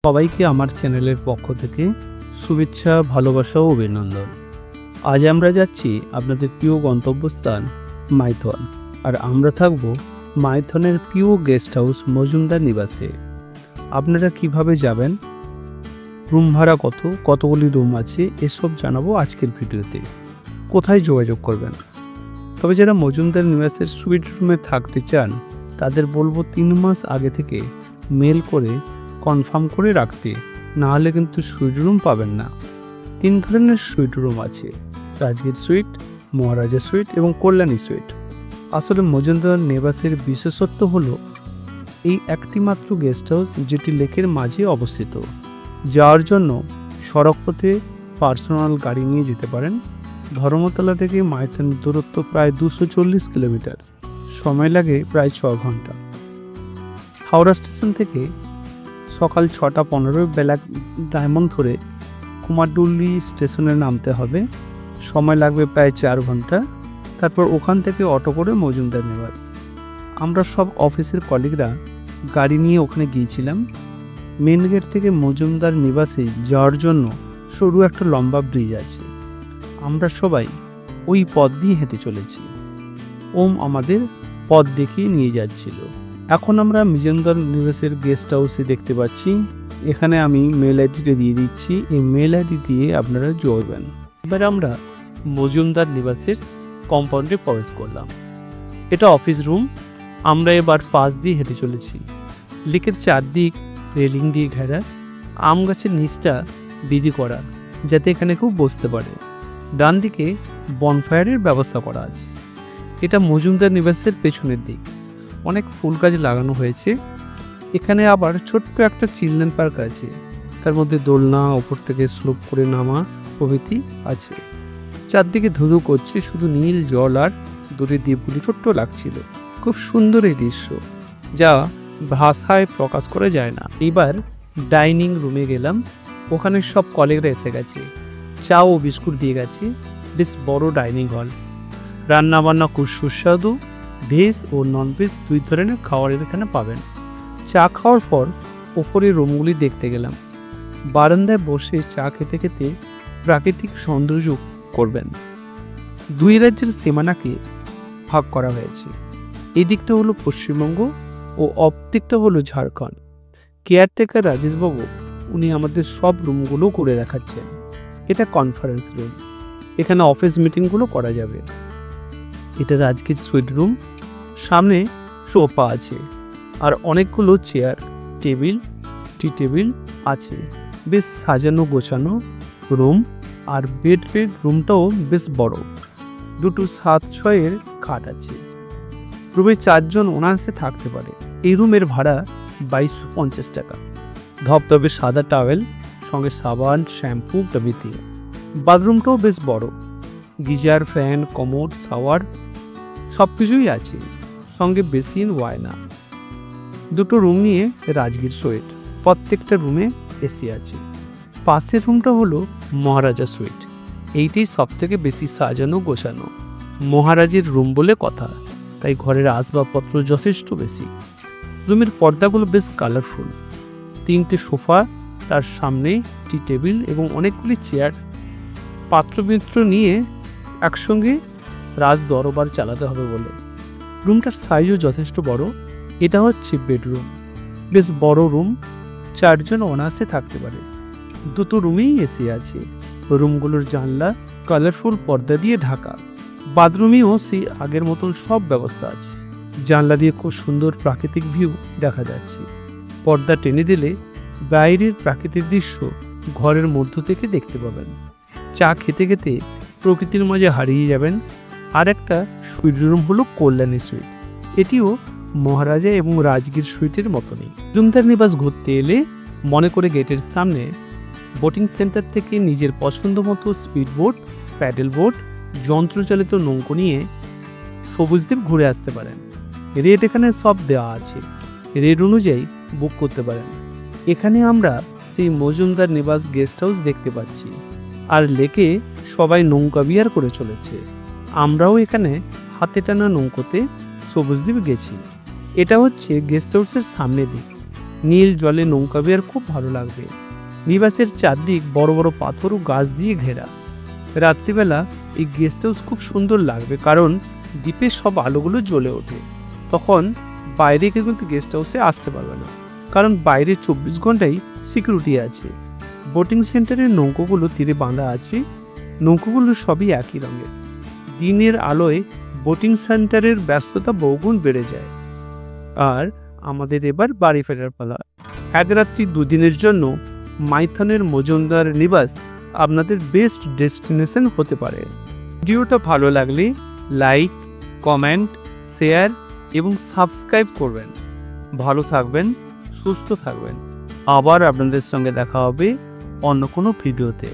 সবাইকে আমার চ্যানেলের পক্ষ থেকে শুভেচ্ছা, ভালোবাসা ও অভিনন্দন। আজ আমরা যাচ্ছি আপনাদের প্রিয় গন্তব্যস্থান মাইথন। আর আমরা থাকব মাইথনের প্রিয় গেস্ট হাউস মজুমদার নিবাসে। আপনারা কিভাবে যাবেন, রুম ভাড়া কতগুলি রুম আছে, এসব জানাবো আজকের ভিডিওতে। কোথায় যোগাযোগ করবেন? তবে যারা মজুমদার নিবাসের সুইট রুমে থাকতে চান তাদের বলবো 3 মাস আগে থেকে মেল করে কনফার্ম করে রাখতে, না হলে কিন্তু সুইট রুম পাবেন না। 3 ধরনের সুইট রুম আছে: রাজগীর সুইট, মহারাজা সুইট এবং কল্যাণী সুইট। আসলে মজুমদার নিবাসের বিশেষত্ব হলো এই একটি মাত্র গেস্ট হাউস যেটি লেকের মাঝে অবস্থিত। যাওয়ার জন্য সড়কপথে পার্সোনাল গাড়ি নিয়ে যেতে পারেন। ধর্মতলা থেকে মাইথনের দূরত্ব প্রায় 240 কিলোমিটার, সময় লাগে প্রায় 6 ঘন্টা। হাওড়া স্টেশন থেকে সকাল 6:15 বেলা ডায়মন্ড ধরে কুমারটুলি স্টেশনে নামতে হবে, সময় লাগবে প্রায় 4 ঘন্টা। তারপর ওখান থেকে অটো করে মজুমদার নিবাস। আমরা সব অফিসের কলিগরা গাড়ি নিয়ে ওখানে গিয়েছিলাম। মেন গেট থেকে মজুমদার নিবাসে যাওয়ার জন্য সরু একটা লম্বা ব্রিজ আছে। আমরা সবাই ওই পথ দিয়ে হেঁটে চলেছি। ওম আমাদের পথ দেখিয়ে নিয়ে যাচ্ছিল। এখন আমরা মজুমদার নিবাসের গেস্ট হাউসে দেখতে পাচ্ছি। এখানে আমি মেল আইডিটা দিয়ে দিচ্ছি, এই মেল আইডি দিয়ে আপনারা যোগাবেন। এবার আমরা মজুমদার নিবাসের কম্পাউন্ডে প্রবেশ করলাম। এটা অফিস রুম। আমরা এবার পাশ দিয়ে হেঁটে চলেছি। লেকের চারদিক রেলিং দিয়ে ঘেরা, আম গাছের নিচটা বিধি করা যাতে এখানে কেউ বসতে পারে। ডান দিকে বনফায়ারের ব্যবস্থা করা আছে। এটা মজুমদার নিবাসের পেছনের দিক। অনেক ফুল গাছ লাগানো হয়েছে। এখানে আবার ছোট্ট একটা চিলড্রেন পার্ক আছে, তার মধ্যে দোলনা, ওপর থেকে স্লোপ করে নামা প্রভৃতি আছে। চারদিকে ধুধু করছে, শুধু নীল জল আর দূরে দ্বীপগুলি ছোট্ট লাগছিল। খুব সুন্দর এই দৃশ্য, যা ভাষায় প্রকাশ করা যায় না। এবার ডাইনিং রুমে গেলাম। ওখানে সব কলিগরা এসে গেছে, চা ও বিস্কুট দিয়ে গেছে। বেশ বড় ডাইনিং হল, রান্নাবান্না খুব সুস্বাদু। ভেজ ও নন ভেজ 2 ধরনের খাবার এখানে পাবেন। চা খাওয়ার পর ওপরের রুমগুলি দেখতে গেলাম। বারান্দায় বসে চা খেতে খেতে প্রাকৃতিক সৌন্দর্য করবেন। 2 রাজ্যের সীমানাকে ভাগ করা হয়েছে। এই দিকটা হলো পশ্চিমবঙ্গ ও অপদিকটা হলো ঝাড়খণ্ড। কেয়ারটেকার রাজেশবাবু উনি আমাদের সব রুমগুলো করে দেখাচ্ছেন। এটা কনফারেন্স রুম, এখানে অফিস মিটিংগুলো করা যাবে। এটা রাজগীর সুইট রুম। সামনে সোফা আছে আর অনেকগুলো চেয়ার, টেবিল, টি টেবিল আছে। বেশ সাজানো গোছানো রুম। আর বেড রুমটাও বেশ বড়। 2 7-6 খাট আছে। রুমে 4 জন অনায়াসে থাকতে পারে। এই রুমের ভাড়া 2250 টাকা। ধবধবে সাদা টাওয়েল, সঙ্গে সাবান, শ্যাম্পু প্রভৃতি। বাথরুমটাও বেশ বড়। গিজার, ফ্যান, কমোড, শাওয়ার সব কিছুই আছে, সঙ্গে বেসিন, ওয়াইনা। 2 রুম নিয়ে রাজগীর সুইট। প্রত্যেকটা রুমে এসি আছে। পাশের রুমটা হলো মহারাজা সুইট। এইটাই সব থেকে বেশি সাজানো গোছানো। মহারাজের রুম বলে কথা, তাই ঘরের আসবাবপত্র যথেষ্ট বেশি। রুমের পর্দাগুলো বেশ কালারফুল। 3টে সোফা, তার সামনে টি টেবিল এবং অনেকগুলি চেয়ার। পাত্রমিত্র নিয়ে একসঙ্গে রাজ দরবার চালাতে হবে বলে। রুমটার সাইজও যথেষ্ট বড়। এটা হচ্ছে বেডরুম। বেশ বড় রুম, 4 জন অনায়াসে থাকতে পারে। 2 রুমেই এসি আছে। রুমগুলোর জানলা কালারফুল পর্দা দিয়ে ঢাকা। বাথরুমেও সেই আগের মতন সব ব্যবস্থা আছে। জানলা দিয়ে খুব সুন্দর প্রাকৃতিক ভিউ দেখা যাচ্ছে। পর্দা টেনে দিলে বাইরের প্রাকৃতিক দৃশ্য ঘরের মধ্য থেকে দেখতে পাবেন। চা খেতে খেতে প্রকৃতির মাঝে হারিয়ে যাবেন। আর একটা সুইট রুম হলো কল্যাণী সুইট। এটিও মহারাজা এবং রাজগীর সুইটের মতনই। মজুমদার নিবাস ঘুরতে এলে মনে করে গেটের সামনে বোটিং সেন্টার থেকে নিজের পছন্দ মতো স্পিড বোট, প্যাডেল বোট, যন্ত্রচালিত নৌকো নিয়ে সবুজদ্বীপ ঘুরে আসতে পারেন। রেট এখানে সব দেওয়া আছে, রেট অনুযায়ী বুক করতে পারেন। এখানে আমরা সেই মজুমদার নিবাস গেস্ট হাউস দেখতে পাচ্ছি। আর লেকে সবাই নৌকা বিহার করে চলেছে। আমরাও এখানে হাতে টানা নৌকোতে সবুজদ্বীপ গেছি। এটা হচ্ছে গেস্ট হাউসের সামনের দিক। নীল জলে নৌকা বিহার খুব ভালো লাগবে। নিবাসের চারদিক বড় বড় পাথর ও গাছ দিয়ে ঘেরা। রাত্রিবেলা এই গেস্ট হাউস খুব সুন্দর লাগবে, কারণ দ্বীপের সব আলোগুলো জ্বলে ওঠে। তখন বাইরে কেউ কিন্তু গেস্ট হাউসে আসতে পারবে না, কারণ বাইরে 24 ঘন্টাই সিকিউরিটি আছে। বোটিং সেন্টারের নৌকোগুলো তীরে বাঁধা আছে। নৌকোগুলো সবই একই রঙের। দিনের আলোয় বোটিং সেন্টারের ব্যস্ততা বহুগুণ বেড়ে যায়। আর আমাদের এবার বাড়ি ফেরার পালা। এক রাত্রি 2 দিনের জন্য মাইথনের মজুমদার নিবাস আপনাদের বেস্ট ডেস্টিনেশন হতে পারে। ভিডিওটা ভালো লাগলে লাইক, কমেন্ট, শেয়ার এবং সাবস্ক্রাইব করবেন। ভালো থাকবেন, সুস্থ থাকবেন। আবার আপনাদের সঙ্গে দেখা হবে অন্য কোনো ভিডিওতে।